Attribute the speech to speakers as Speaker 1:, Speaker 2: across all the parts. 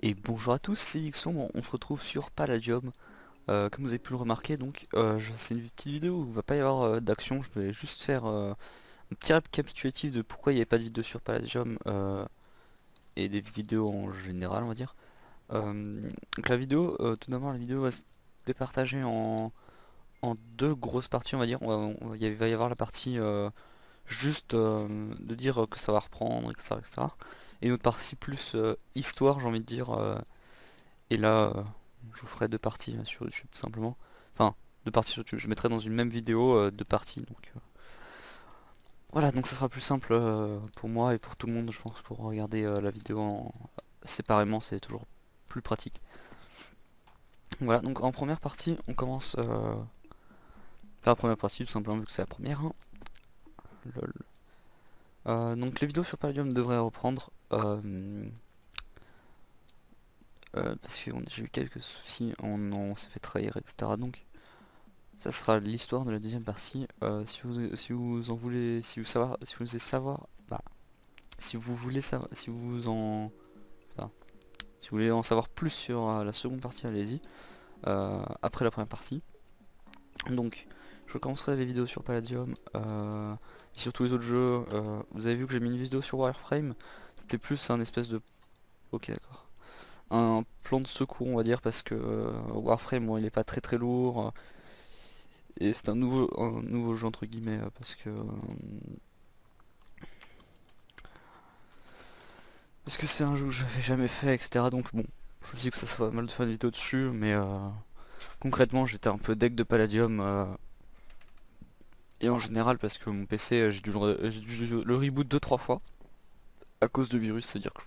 Speaker 1: Et bonjour à tous, c'est Ixon, on se retrouve sur Palladium. Comme vous avez pu le remarquer, donc c'est une petite vidéo où il va pas y avoir d'action, je vais juste faire un petit récapitulatif de pourquoi il n'y avait pas de vidéo sur Palladium et des vidéos en général, on va dire. Donc la vidéo, tout d'abord la vidéo va se départager en deux grosses parties, on va dire. Il va y avoir la partie juste de dire que ça va reprendre, etc., etc. Et une autre partie plus histoire, j'ai envie de dire. Et là, je vous ferai deux parties sur YouTube tout simplement. Enfin, deux parties sur YouTube. Je mettrai dans une même vidéo deux parties. Donc voilà, donc ça sera plus simple pour moi et pour tout le monde, je pense, pour regarder la vidéo séparément, c'est toujours plus pratique. Voilà, donc en première partie, on commence par la première partie, tout simplement, vu que c'est la première. Hein. Lol. Donc les vidéos sur Palladium devraient reprendre. Parce que j'ai eu quelques soucis, on s'est fait trahir, etc. Donc ça sera l'histoire de la deuxième partie. Si vous en voulez, si vous voulez savoir, bah, si vous voulez savoir, si vous voulez en savoir plus sur la seconde partie, allez-y. Après la première partie. Donc je commencerai les vidéos sur Palladium et sur tous les autres jeux. Vous avez vu que j'ai mis une vidéo sur Warframe. C'était plus un espèce de, ok, d'accord, un plan de secours, on va dire, parce que Warframe, bon, il est pas très lourd et c'est un nouveau jeu entre guillemets parce que c'est un jeu que j'avais jamais fait, etc. Donc bon, je me suis dit que ça serait pas mal de faire une vidéo dessus, mais concrètement j'étais un peu deck de Palladium et en général parce que mon PC j'ai dû le reboot 2-3 fois à cause de virus, c'est à dire que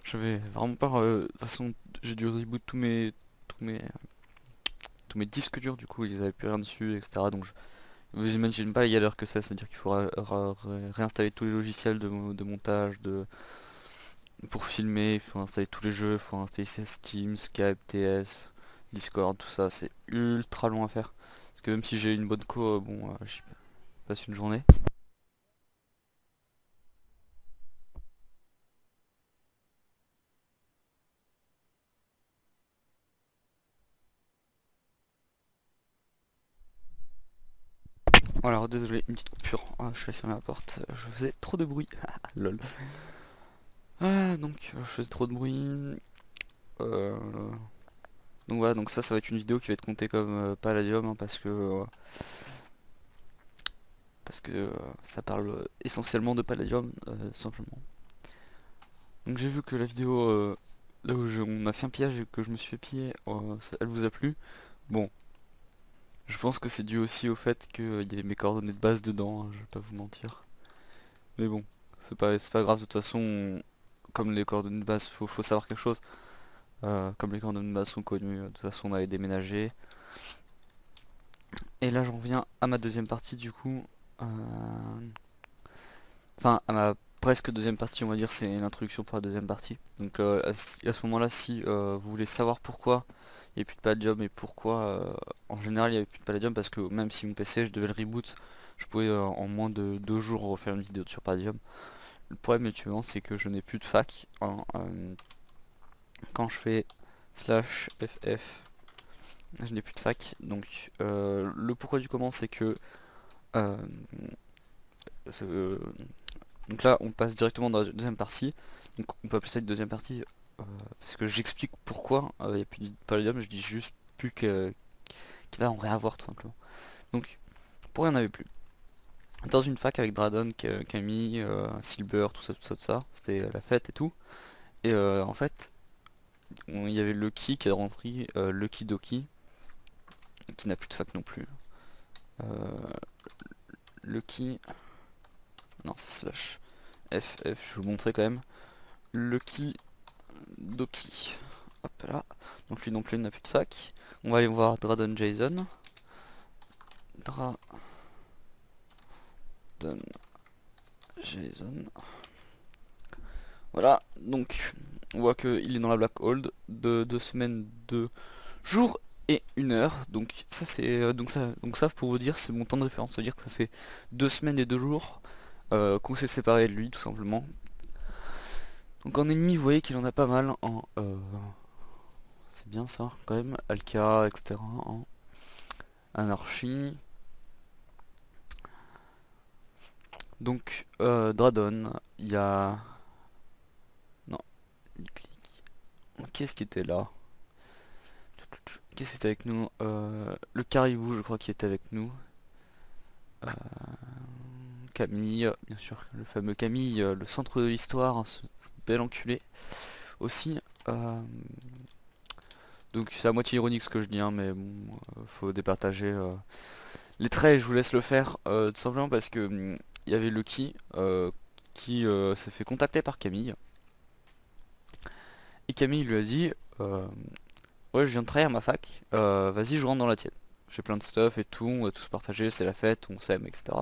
Speaker 1: j'avais vraiment pas de toute façon j'ai dû reboot tous mes tous mes disques durs, du coup ils avaient plus rien dessus, etc. Donc vous imaginez pas la galère que c'est à dire qu'il faut réinstaller tous les logiciels de montage, pour filmer, il faut installer tous les jeux, il faut installer Steam, Skype, TS, Discord, tout ça, c'est ultra long à faire. Parce que même si j'ai une bonne co, bon, j'y passe une journée. Voilà, alors désolé, une petite coupure. Ah, je suis fermer la porte, je faisais trop de bruit. Lol. Donc je faisais trop de bruit. Euh, Donc voilà, donc ça va être une vidéo qui va être comptée comme Palladium hein, parce que ça parle essentiellement de Palladium simplement. Donc j'ai vu que la vidéo là où on a fait un pillage et que je me suis fait piller, elle vous a plu. Bon, je pense que c'est dû aussi au fait qu'il y ait mes coordonnées de base dedans, hein, je vais pas vous mentir. Mais bon, c'est pas grave, de toute façon, comme les coordonnées de base, faut savoir quelque chose. Comme les coordonnées de base sont connues, de toute façon on avait déménagé. Et là j'en reviens à ma deuxième partie du coup. Enfin à ma presque deuxième partie on va dire, c'est l'introduction pour la deuxième partie. Donc à ce moment là si vous voulez savoir pourquoi il n'y a plus de Palladium et pourquoi en général il n'y avait plus de Palladium, parce que même si mon PC je devais le reboot, je pouvais en moins de 2 jours refaire une vidéo sur Palladium. Le problème étudiant c'est que je n'ai plus de fac hein, quand je fais /ff je n'ai plus de fac. Donc le pourquoi du comment c'est que euh, donc là on passe directement dans la deuxième partie, donc on peut appeler ça une deuxième partie parce que j'explique pourquoi il n'y a plus de Palladium, je dis juste plus qu'il va en réavoir tout simplement. Donc pourquoi il n'y en avait plus? Dans une fac avec Dradon, Camille, Silver, tout ça, c'était la fête et tout. Et en fait, il y avait Lucky qui est rentré, Lucky Doki, qui n'a plus de fac non plus. Lucky, non c'est slash FF, je vais vous montrer quand même. Lucky Doki, hop là, donc lui non plus il n'a plus de fac. On va aller voir Dradon Jason. Dradon Jason. Voilà, donc on voit qu'il est dans la Black Hold de 2 semaines, 2 jours et 1 heure. Donc ça c'est donc ça pour vous dire c'est mon temps de référence, c'est à dire que ça fait 2 semaines et 2 jours qu'on s'est séparé de lui tout simplement. Donc en ennemi vous voyez qu'il en a pas mal en c'est bien ça quand même, Alka, etc. en anarchie. Donc Dradon, il y a... Non, il clique. Qu'est-ce qui était là? Qu'est-ce qui était avec nous? Le caribou je crois qui était avec nous. Camille, bien sûr, le fameux Camille, le centre de l'histoire, hein, ce bel enculé aussi. Donc c'est à moitié ironique ce que je dis, hein, mais bon, faut départager. Les traits, je vous laisse le faire, tout simplement parce que il y avait Lucky qui s'est fait contacter par Camille. Et Camille lui a dit ouais, je viens de trahir ma fac, vas-y, je rentre dans la tienne. J'ai plein de stuff et tout, on va tous partager, c'est la fête, on s'aime, etc.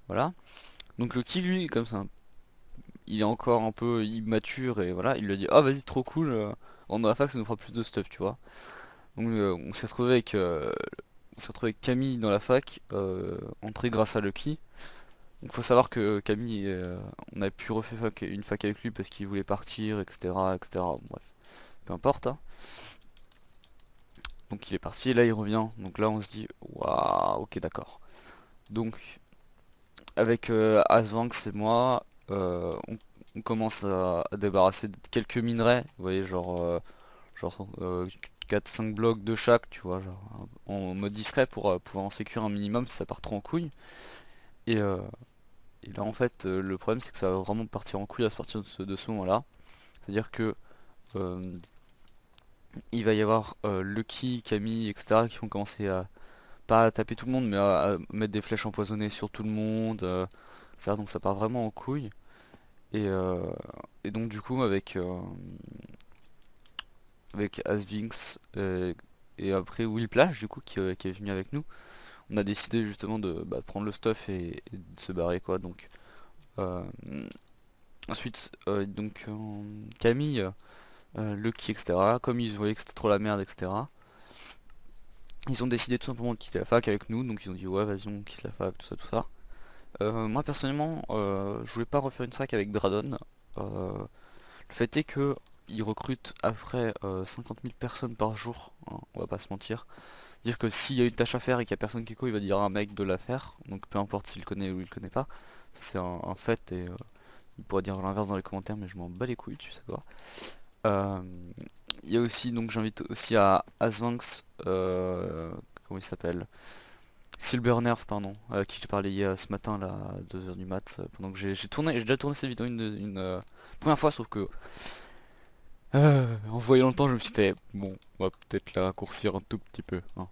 Speaker 1: Voilà. Donc Lucky, lui, comme ça, il est encore un peu immature et voilà, il lui a dit ah vas-y, trop cool, rentre dans la fac, ça nous fera plus de stuff, tu vois. Donc on s'est retrouvé avec Camille dans la fac, entré grâce à Lucky. Donc faut savoir que Camille, on a pu refaire une fac avec lui parce qu'il voulait partir, etc., etc. Bon, bref, peu importe, hein. Donc il est parti, et là il revient. Donc là on se dit waouh, ok, d'accord. Donc avec Asvanx et moi, on commence à débarrasser de quelques minerais. Vous voyez, genre 4-5 blocs de chaque, tu vois, genre en mode discret pour pouvoir en sécure un minimum si ça part trop en couille. Et, euh, et là en fait le problème c'est que ça va vraiment partir en couille à partir de ce moment-là. C'est-à-dire que euh, il va y avoir Lucky, Camille, etc. qui vont commencer à pas à taper tout le monde mais à mettre des flèches empoisonnées sur tout le monde. Ça, donc ça part vraiment en couille. Et, euh, et donc du coup avec Asvinx et après Whiplash du coup qui est venu avec nous, on a décidé justement de prendre le stuff et de se barrer quoi. Donc euh, ensuite Camille, Lucky, etc. Comme ils voyaient que c'était trop la merde, etc. Ils ont décidé tout simplement de quitter la fac avec nous, donc ils ont dit ouais vas-y on quitte la fac, tout ça tout ça. Moi personnellement je voulais pas refaire une fac avec Dradon. Le fait est que ils recrutent après 50 000 personnes par jour, hein, on va pas se mentir. Dire que s'il y a une tâche à faire et qu'il y a personne qui court, il va dire à un mec de la faire, donc peu importe s'il connaît ou il connaît pas, ça c'est un fait et il pourrait dire l'inverse dans les commentaires mais je m'en bats les couilles, tu sais quoi. Euh, Il y a aussi, donc j'invite aussi à Asvanx, comment il s'appelle? Silbernerf, pardon, à qui je parlais ce matin là, à 2 h du mat, pendant que j'ai déjà tourné cette vidéo une première fois, sauf que en voyant le temps, je me suis fait, bon, on va peut-être la raccourcir un tout petit peu, hein.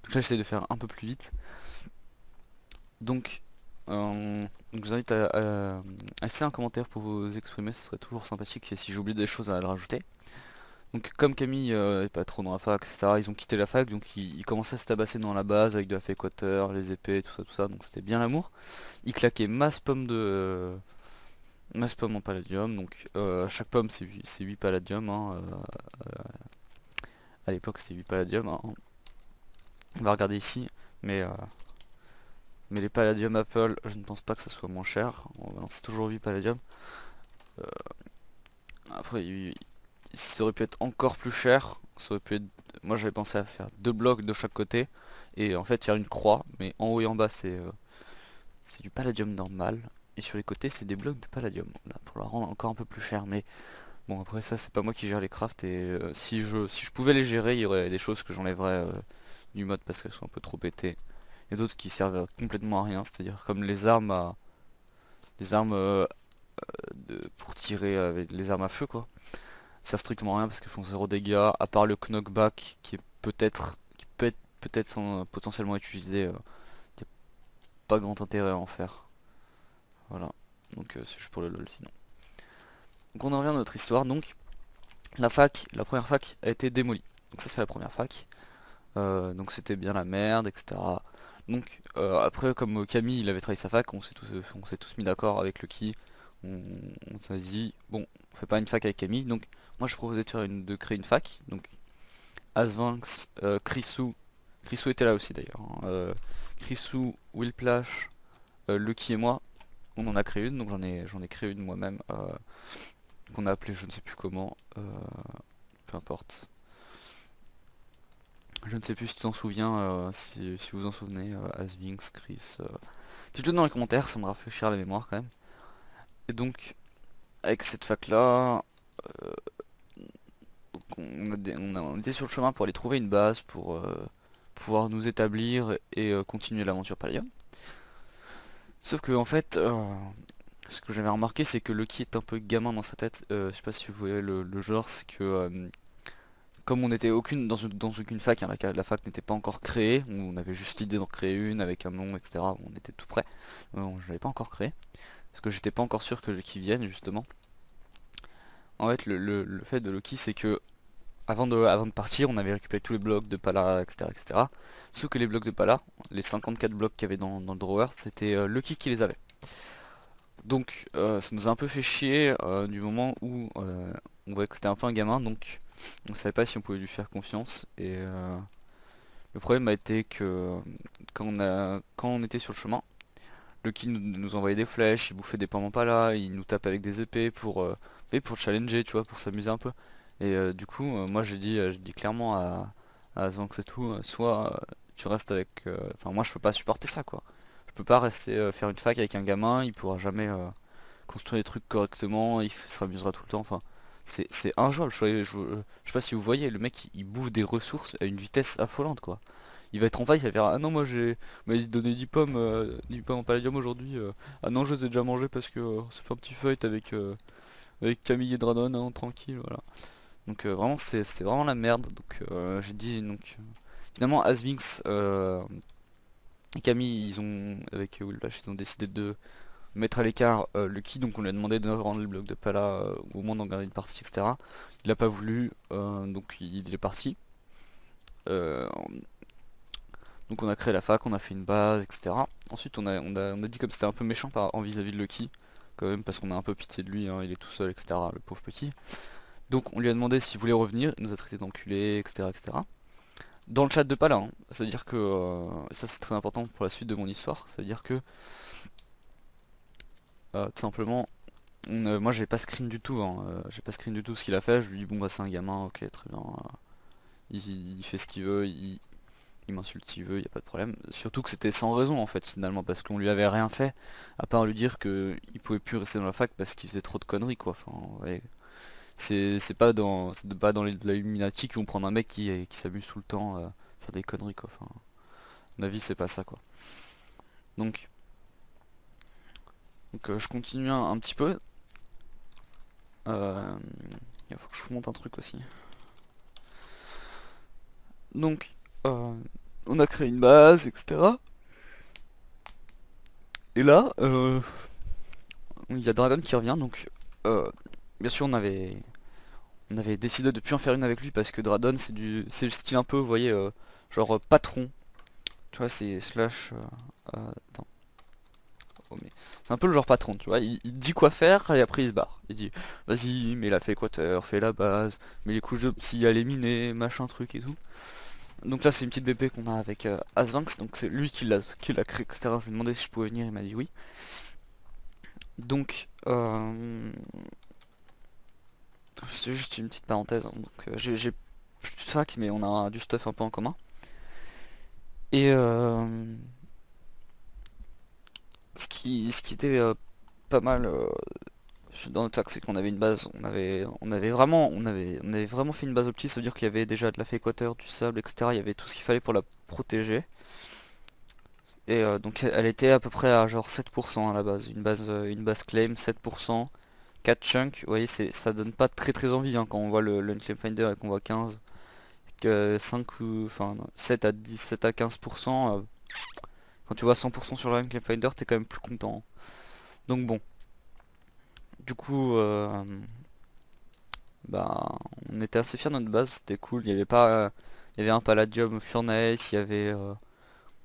Speaker 1: Donc là, j'essaie de faire un peu plus vite. Donc, je vous invite à laisser un commentaire pour vous exprimer, ce serait toujours sympathique, et si j'oublie des choses à le rajouter. Donc comme Camille est pas trop dans la fac, etc., ils ont quitté la fac, donc ils commençaient à se tabasser dans la base avec de la fake water, les épées, tout ça, donc c'était bien l'amour. Ils claquaient masse pomme en palladium, donc chaque pomme c'est 8 palladium, hein, à l'époque c'était 8 palladium, hein. On va regarder ici, mais, euh, mais les palladium Apple, je ne pense pas que ça soit moins cher, non, c'est toujours 8 palladium. Euh, Après, ça aurait pu être encore plus cher. Ça aurait pu être... Moi j'avais pensé à faire 2 blocs de chaque côté et en fait faire une croix, mais en haut et en bas c'est du palladium normal et sur les côtés c'est des blocs de palladium là, pour la rendre encore un peu plus cher. Mais bon, après ça c'est pas moi qui gère les crafts et si je pouvais les gérer, il y aurait des choses que j'enlèverais du mode parce qu'elles sont un peu trop pétées et d'autres qui servent complètement à rien, c'est-à-dire comme les armes pour tirer avec les armes à feu quoi. Ça servent strictement rien parce qu'elles font 0 dégâts, à part le knockback qui peut être peut-être potentiellement utilisé, y a pas grand intérêt à en faire. Voilà, donc c'est juste pour le lol sinon. Donc on en revient à notre histoire, donc la première fac a été démolie. Donc ça c'est la première fac, donc c'était bien la merde, etc. Donc après comme Camille il avait trahi sa fac, on s'est tous mis d'accord avec Lucky, on s'est dit bon on fait pas une fac avec Camille, donc moi je proposais de créer une fac, donc Asvanx, Chrisou. Chrisou était là aussi d'ailleurs, hein. Chrisou, Willplash, Lucky et moi. On en a créé une, donc j'en ai créé une moi-même, qu'on a appelée je ne sais plus comment, peu importe. Je ne sais plus si tu t'en souviens, si vous en souvenez, Asvinx, Chris. Dites-le dans les commentaires, ça me rafraîchira la mémoire quand même. Et donc, avec cette fac là, on était sur le chemin pour aller trouver une base pour pouvoir nous établir et continuer l'aventure Palladium. Sauf que en fait, ce que j'avais remarqué, c'est que Lucky est un peu gamin dans sa tête. Je sais pas si vous voyez le genre, c'est que comme on était dans aucune fac, hein, la fac n'était pas encore créée, on avait juste l'idée d'en créer une avec un nom, etc. On était tout prêt. Je l'avais pas encore créé parce que j'étais pas encore sûr que Lucky vienne justement. En fait, le fait de Lucky, c'est que avant de partir, on avait récupéré tous les blocs de Pala, etc., etc. Sauf que les blocs de Pala, les 54 blocs qu'il y avait dans le drawer, c'était Lucky qui les avait. Donc ça nous a un peu fait chier du moment où on voyait que c'était un peu un gamin, donc on savait pas si on pouvait lui faire confiance. Et le problème a été que quand on était sur le chemin, Lucky nous envoyait des flèches, il bouffait des pommes en pala, il nous tapait avec des épées pour challenger, tu vois, pour s'amuser un peu. Et du coup, moi j'ai dit clairement à Zvanx et tout, soit tu restes avec... Enfin moi je peux pas supporter ça quoi. Je peux pas rester faire une fac avec un gamin, il pourra jamais construire les trucs correctement, il se amusera tout le temps, enfin... C'est injouable, je sais pas si vous voyez, le mec il bouffe des ressources à une vitesse affolante quoi. Il va être en faille, il va faire ah non moi j'ai donné 10 pommes en palladium aujourd'hui. Ah non je les ai déjà mangées parce que on s'est fait un petit fight avec Camille et Dradon hein, tranquille voilà. Donc vraiment c'était vraiment la merde. Donc j'ai dit donc finalement Asvinx et Camille ils ont avec Willbash ils ont décidé de mettre à l'écart Lucky, donc on lui a demandé de rendre le bloc de Pala ou au moins d'en garder une partie etc. Il a pas voulu donc il est parti. Euh, Donc on a créé la fac, on a fait une base, etc. Ensuite on a dit comme c'était un peu méchant en vis-à-vis de Lucky, quand même parce qu'on a un peu pitié de lui, hein, il est tout seul, etc. Le pauvre petit. Donc on lui a demandé s'il voulait revenir, il nous a traité d'enculé, etc., etc. Dans le chat de Pala, hein. Ça veut dire que, ça c'est très important pour la suite de mon histoire, ça veut dire que, tout simplement, moi j'ai pas screen du tout, hein, j'ai pas screen du tout ce qu'il a fait, je lui dis bon bah c'est un gamin, ok très bien, il fait ce qu'il veut, il m'insulte s'il veut, y a pas de problème. Surtout que c'était sans raison en fait finalement, parce qu'on lui avait rien fait, à part lui dire que il pouvait plus rester dans la fac parce qu'il faisait trop de conneries quoi. Enfin, ouais. C'est pas dans la Illuminati qu'ils vont prendre un mec qui s'amuse tout le temps faire des conneries quoi. Enfin, à mon avis c'est pas ça quoi. Donc, je continue un petit peu. Il faut que je vous montre un truc aussi. Donc, on a créé une base, etc. Et là, il y a Dragon qui revient, donc bien sûr on avait décidé de plus en faire une avec lui parce que Dragon c'est le style un peu, vous voyez, genre patron. Tu vois, c'est slash. Attends. Oh, mais c'est un peu le genre patron, tu vois. Il dit quoi faire et après il se barre. Il dit vas-y, mets la fait équateur, fais la base, mets les couches de psy à les miner, machin truc et tout. Donc là c'est une petite BP qu'on a avec Asvanx, donc c'est lui qui l'a créé, etc. Je lui ai demandé si je pouvais venir, il m'a dit oui. Donc c'est juste une petite parenthèse, hein. Donc j'ai plus de fac mais on a du stuff un peu en commun. Et ce qui était pas mal dans notre fac, c'est qu'on avait une base, on avait vraiment fait une base optique, ça veut dire qu'il y avait déjà de la équateur, du sable, etc. Il y avait tout ce qu'il fallait pour la protéger. Et donc elle était à peu près à genre 7% à la base, une base claim 7%, 4 chunks, vous voyez ça donne pas très très envie hein, quand on voit le Unclaim Finder et qu'on voit 15, 5 ou enfin 7 à 10, 7 à 15%, quand tu vois 100% sur le Unclaim Finder t'es quand même plus content. Donc bon, du coup bah on était assez fiers de notre base, c'était cool, il y avait un Palladium Furnace, il y avait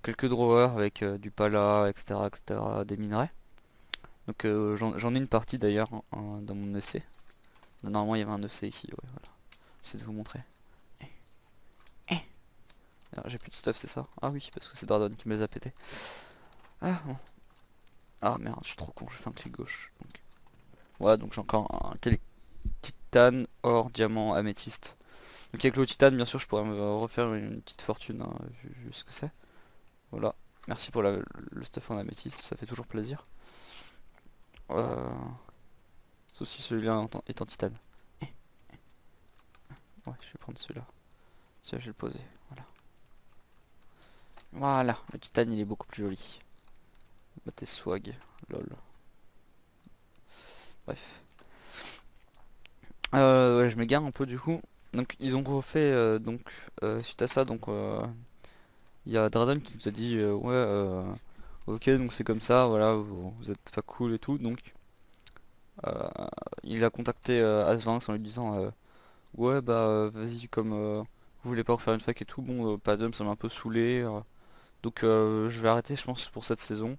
Speaker 1: quelques drawers avec du pala, etc., etc., des minerais. Donc j'en ai une partie d'ailleurs dans mon EC. Normalement il y avait un EC ici, ouais, voilà. J'essaie de vous montrer. J'ai plus de stuff, c'est ça? Ah oui, parce que c'est Dradon qui me les a pété. Ah bon. Ah merde, je suis trop con, je fais un clic gauche. Donc. Voilà, donc j'ai encore un titane, or, diamant, améthyste. Donc avec le titane, bien sûr, je pourrais me refaire une petite fortune, hein, vu ce que c'est. Voilà. Merci pour le stuff en améthyste, ça fait toujours plaisir. Sauf si celui-là est en titane. Ouais, je vais prendre celui-là. Celui-là, je vais le poser. Voilà. Voilà, le titane, il est beaucoup plus joli. Bah, t'es swag, lol. Bref. Ouais, je m'égare un peu du coup. Donc, ils ont refait, suite à ça, il y a Dradon qui nous a dit, ouais, ok, donc c'est comme ça, voilà, vous êtes pas cool et tout, donc euh, il a contacté Asvinx en lui disant, ouais, bah, vas-y, comme vous voulez pas refaire une fac et tout, bon, Palladium ça m'a un peu saoulé, donc je vais arrêter, je pense, pour cette saison.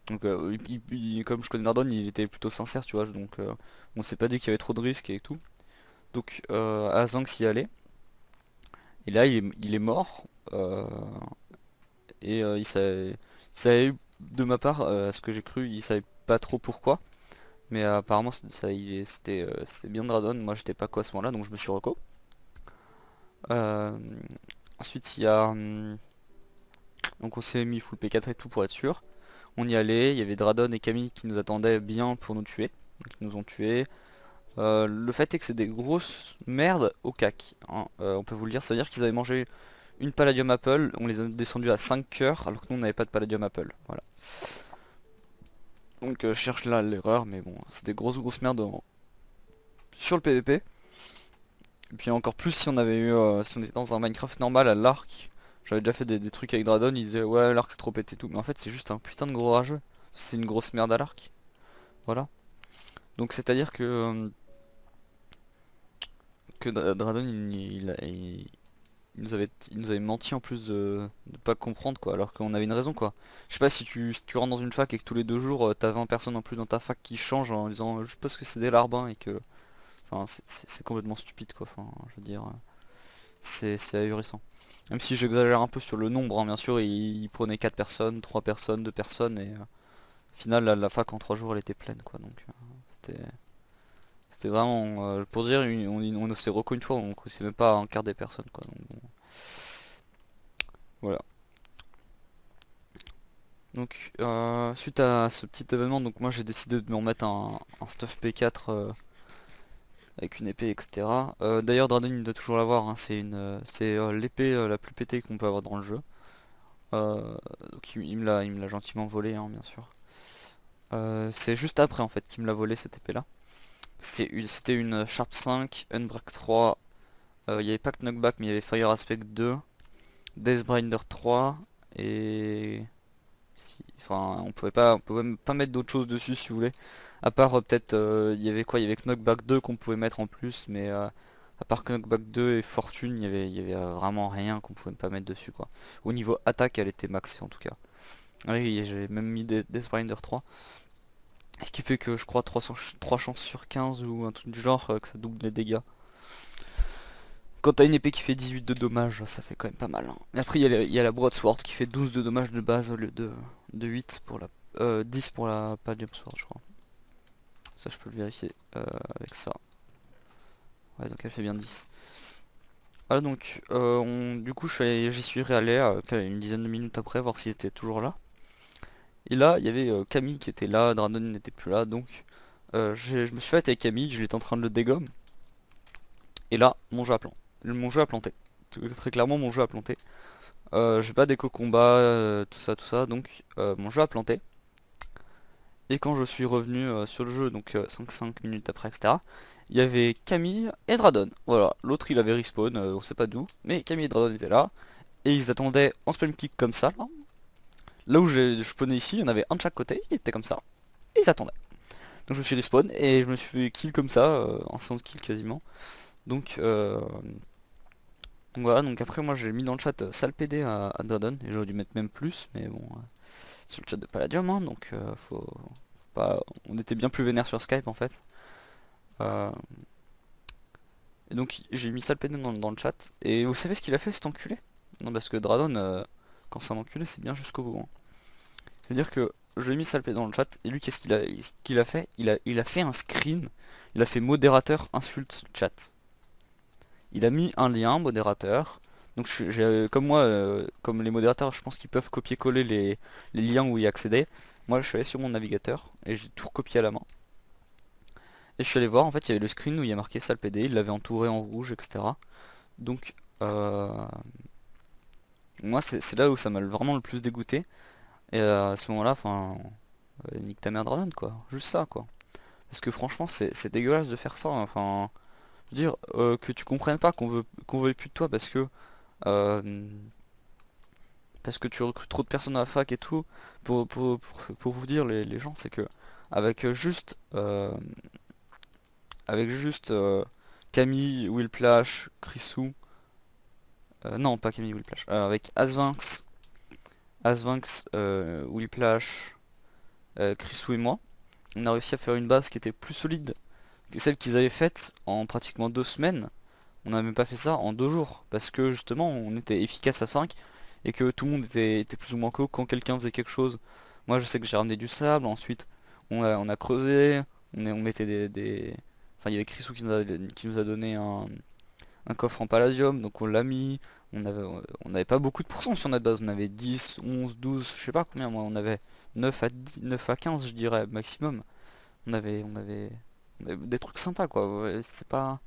Speaker 1: Donc, comme je connais Dradon, il était plutôt sincère, tu vois, donc on s'est pas dit qu'il y avait trop de risques et tout. Donc, Asvinx y allait, et là, il est mort, et il savait, de ma part, à ce que j'ai cru, il savait pas trop pourquoi. Mais apparemment c'était bien Dradon, moi j'étais pas quoi à ce moment là donc je me suis reco. Euh, Ensuite il y a donc on s'est mis full P4 et tout pour être sûr. On y allait, il y avait Dradon et Camille qui nous attendaient bien pour nous tuer. Donc ils nous ont tués. Le fait est que c'est des grosses merdes au cac, hein. On peut vous le dire, ça veut dire qu'ils avaient mangé une Palladium Apple, on les a descendus à 5 cœurs alors que nous on n'avait pas de Palladium Apple. Voilà. Donc je cherche là l'erreur, mais bon, c'est des grosses merdes sur le PVP. Et puis encore plus si on avait eu, si on était dans un Minecraft normal à l'arc. J'avais déjà fait des trucs avec Dradon, il disait ouais l'arc c'est trop pété et tout. Mais en fait c'est juste un putain de gros rageux. C'est une grosse merde à l'arc. Voilà. Donc c'est à dire que Dradon il nous avait menti en plus de pas comprendre quoi. Alors qu'on avait une raison quoi. Je sais pas si tu rentres dans une fac et que tous les 2 jours t'as 20 personnes en plus dans ta fac qui changent en disant juste parce que c'est des larbins et que. Enfin c'est complètement stupide quoi. Enfin je veux dire. C'est ahurissant. Même si j'exagère un peu sur le nombre, hein, bien sûr, il prenait 4 personnes, 3 personnes, 2 personnes, et au final, la fac en 3 jours, elle était pleine, quoi. Donc, c'était vraiment, pour dire, on s'est reco une fois, on connaissait même pas un quart des personnes, quoi. Donc, bon, voilà. Donc, suite à ce petit événement, donc moi j'ai décidé de me remettre un stuff P4 avec une épée, etc. D'ailleurs, Dradon il doit toujours l'avoir, hein, c'est l'épée la plus pétée qu'on peut avoir dans le jeu. Donc il me l'a gentiment volé, hein, bien sûr. C'est juste après en fait qu'il me l'a volé cette épée là. C'était une Sharp 5, Unbreak 3, il n'y avait pas que Knockback mais il y avait Fire Aspect 2, Deathbinder 3 et... Enfin on pouvait même pas mettre d'autres choses dessus si vous voulez. À part peut-être il y avait quoi, il y avait Knockback 2 qu'on pouvait mettre en plus mais à part Knockback 2 et Fortune il y avait vraiment rien qu'on pouvait pas mettre dessus quoi. Au niveau attaque elle était maxée en tout cas. Oui, j'ai même mis Deathbinder 3. Ce qui fait que je crois 3 chances sur 15 ou un truc du genre que ça double les dégâts. Quand t'as une épée qui fait 18 de dommages, ça fait quand même pas mal, hein. Et après il y a la Broadsword qui fait 12 de dommages de base au lieu de 8 pour la... 10 pour la Palladium Sword je crois. Ça je peux le vérifier avec ça. Ouais donc elle fait bien 10. Voilà donc du coup j'y suis réallé une dizaine de minutes après voir s'il était toujours là. Et là il y avait Camille qui était là, Dradon n'était plus là donc je me suis fait avec Camille, je l'étais en train de le dégommer. Et là, mon jeu a planté. Très clairement, mon jeu a planté. J'ai pas d'éco combat, tout ça, donc mon jeu a planté. Et quand je suis revenu sur le jeu, donc 5 minutes après, etc., il y avait Camille et Dradon. Voilà, l'autre il avait respawn, on sait pas d'où, mais Camille et Dradon étaient là. Et ils attendaient en spam click comme ça, là. Là où je spawnais ici, il y en avait un de chaque côté, ils étaient comme ça. Et ils attendaient. Donc je me suis respawn et je me suis fait kill comme ça, en 100 kill quasiment. Donc voilà, donc après moi j'ai mis dans le chat sale PD à Dradon, et j'aurais dû mettre même plus, mais bon, sur le chat de Palladium, hein, donc faut pas... On était bien plus vénère sur Skype en fait. Euh, Et donc j'ai mis Salpedon dans le chat. Et vous savez ce qu'il a fait cet enculé? Non, parce que Dradon, quand c'est un enculé, c'est bien jusqu'au bout, hein. C'est-à-dire que je lui ai mis Salpedon dans le chat, et lui qu'est-ce qu'il a fait? Il a fait un screen, il a fait modérateur insulte chat. Il a mis un lien modérateur. Donc comme moi, comme les modérateurs, je pense qu'ils peuvent copier-coller les liens où y accéder. Moi je suis allé sur mon navigateur et j'ai tout recopié à la main. Et je suis allé voir, en fait il y avait le screen où il y a marqué salpd, il l'avait entouré en rouge, etc. Donc moi c'est là où ça m'a vraiment le plus dégoûté. Et à ce moment là, enfin, nique ta mère Draven quoi, juste ça quoi. Parce que franchement c'est dégueulasse de faire ça, hein. Enfin, je veux dire, que tu comprennes pas qu'on veut plus de toi euh, parce que tu recrutes trop de personnes à la fac et tout. Pour vous dire les gens, c'est que avec juste Camille, Willplash, Chrisou, non pas Camille, Willplash, avec Asvinx, Willplash, Chrisou et moi, on a réussi à faire une base qui était plus solide que celle qu'ils avaient faite en pratiquement 2 semaines. On n'a même pas fait ça en 2 jours, parce que justement on était efficace à 5 et que tout le monde était plus ou moins co quand quelqu'un faisait quelque chose. Moi je sais que j'ai ramené du sable, ensuite on a creusé, on mettait Enfin il y avait Chrisou qui nous a donné un coffre en palladium, donc on l'a mis. On avait pas beaucoup de pourcents sur notre base, on avait 10, 11, 12, je sais pas combien, moi on avait 9 à 15 je dirais maximum. On avait des trucs sympas quoi, ouais, c'est pas...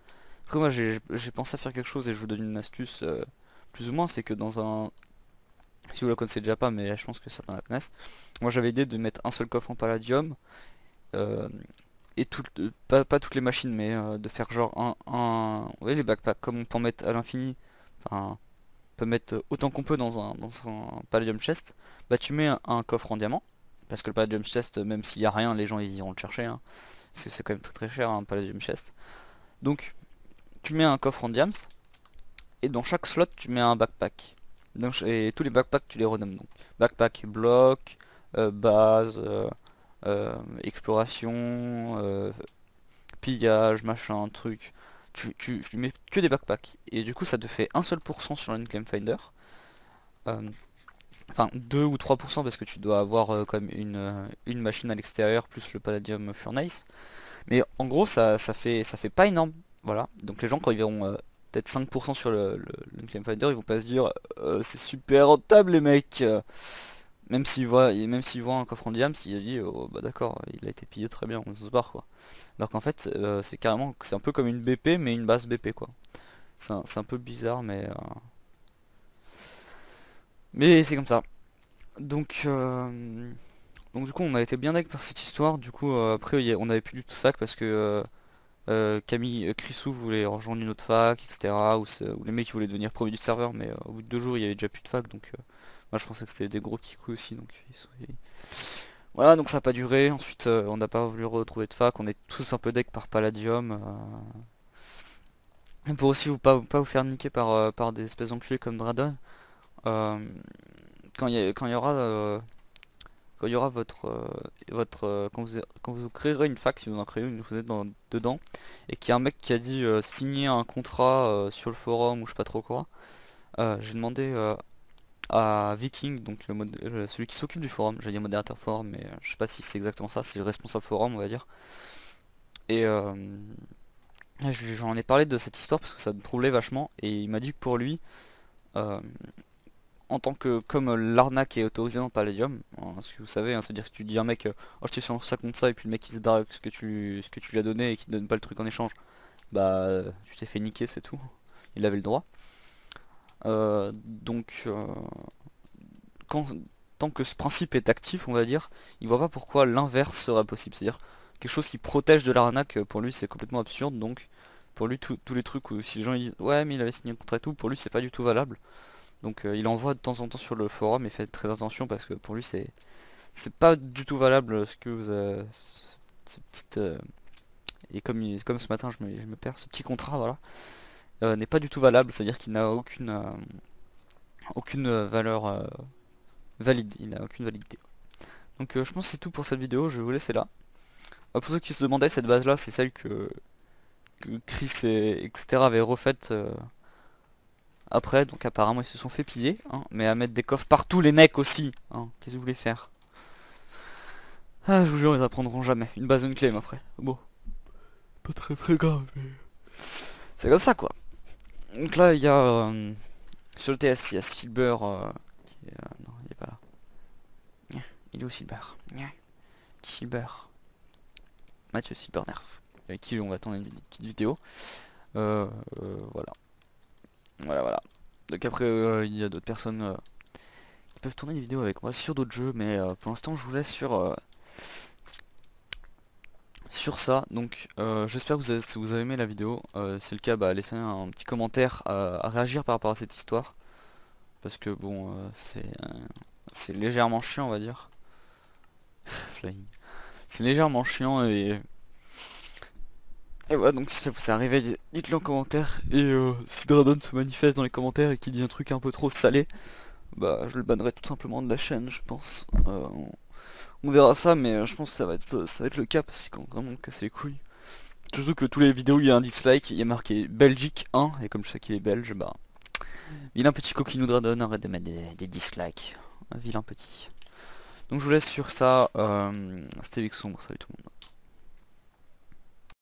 Speaker 1: Après moi j'ai pensé à faire quelque chose et je vous donne une astuce plus ou moins, c'est que dans un... Si vous la connaissez déjà pas, mais je pense que certains la connaissent. Moi j'avais l'idée de mettre un seul coffre en palladium, euh, et pas toutes les machines, mais de faire genre vous voyez les backpacks, comme on peut en mettre à l'infini, enfin on peut mettre autant qu'on peut dans un palladium chest. Bah tu mets un coffre en diamant, parce que le palladium chest, même s'il y a rien, les gens ils iront le chercher, hein, parce que c'est quand même très très cher un palladium chest. Donc tu mets un coffre en diams, et dans chaque slot tu mets un backpack. Donc, et tous les backpacks tu les renommes donc. Backpack bloc, base, exploration, pillage, machin, truc. Tu mets que des backpacks. Et du coup ça te fait un seul pourcent sur l'Unclaim Finder. Euh, Enfin 2 ou 3% parce que tu dois avoir comme une machine à l'extérieur plus le Palladium Furnace. Mais en gros ça fait pas énorme. Voilà. Donc les gens quand ils verront peut-être 5% sur le Finder, ils vont pas se dire c'est super rentable les mecs. Même s'ils voient un coffre en diam, s'il dit oh, bah d'accord, il a été pillé très bien, on se barre quoi. Alors qu'en fait c'est un peu comme une BP mais une base BP quoi. C'est un peu bizarre mais c'est comme ça. Donc, du coup on a été bien deg par cette histoire. Du coup après on avait plus du tout de fac parce que Camille, Chrisou voulait rejoindre une autre fac, etc. Ou les mecs qui voulaient devenir premier du serveur, mais au bout de 2 jours il y avait déjà plus de fac, donc moi je pensais que c'était des gros kikous aussi, donc voilà, donc ça n'a pas duré. Ensuite on n'a pas voulu retrouver de fac, on est tous un peu deg par Palladium. Pour aussi pas vous faire niquer par des espèces d'enculés comme Dradon. euh, quand il y aura quand vous créerez une fac, si vous en créez une, vous êtes dedans, et qu'il y a un mec qui a dit signer un contrat sur le forum ou je sais pas trop quoi, j'ai demandé à Viking, donc celui qui s'occupe du forum, j'ai dit modérateur forum, mais je sais pas si c'est exactement ça, c'est le responsable forum, on va dire. Et j'en ai parlé de cette histoire parce que ça me troublait vachement, et il m'a dit que pour lui, euh, en tant que comme l'arnaque est autorisée dans Palladium, hein, parce que vous savez, hein, c'est-à-dire que tu dis à un mec oh je t'ai sur ça contre ça et puis le mec il se barre avec ce que tu lui as donné et qui te donne pas le truc en échange, bah tu t'es fait niquer, c'est tout. Il avait le droit. Donc quand, tant que ce principe est actif, on va dire, il voit pas pourquoi l'inverse serait possible. C'est-à-dire quelque chose qui protège de l'arnaque, pour lui c'est complètement absurde. Donc pour lui tous les trucs où si les gens ils disent ouais mais il avait signé un contrat et tout, pour lui c'est pas du tout valable. Donc il envoie de temps en temps sur le forum et faites très attention parce que pour lui c'est pas du tout valable ce que vous ce petit et comme ce matin je me perds, ce petit contrat voilà n'est pas du tout valable, c'est à dire qu'il n'a aucune valeur valide, il n'a aucune validité. Donc je pense que c'est tout pour cette vidéo, je vais vous laisser là. Pour ceux qui se demandaient, cette base là c'est celle que que Chris et etc avaient refaites après, donc apparemment ils se sont fait piller, hein, mais à mettre des coffres partout les mecs aussi, hein, qu'est-ce que vous voulez faire? Ah, je vous jure, ils apprendront jamais. Une base unclaim après. Bon, pas très grave, mais c'est comme ça quoi. Donc là, il y a sur le TS, il y a Silber non, il est pas là. Il est où Silber? Silber. Mathieu Silbernerf. Avec qui on va attendre une petite vidéo. Voilà. Voilà. Donc après, il y a d'autres personnes qui peuvent tourner des vidéos avec moi sur d'autres jeux, mais pour l'instant, je vous laisse sur ça. Donc j'espère que vous avez aimé la vidéo. Si c'est le cas, bah, laissez un petit commentaire à réagir par rapport à cette histoire. Parce que bon, c'est légèrement chiant, on va dire. Flying. C'est légèrement chiant et voilà, donc si ça vous est arrivé, dites-le en commentaire. Et si Dradon se manifeste dans les commentaires et qu'il dit un truc un peu trop salé, bah je le bannerai tout simplement de la chaîne, je pense. On verra ça, mais je pense que ça va être le cas parce qu'il compte vraiment me casser les couilles. Surtout que tous les vidéos il y a un dislike, il y a marqué Belgique 1, et comme je sais qu'il est belge, bah vilain petit coquinou Dradon, arrête de mettre des dislikes. Un vilain petit. Donc je vous laisse sur ça, c'était Vixon, salut tout le monde.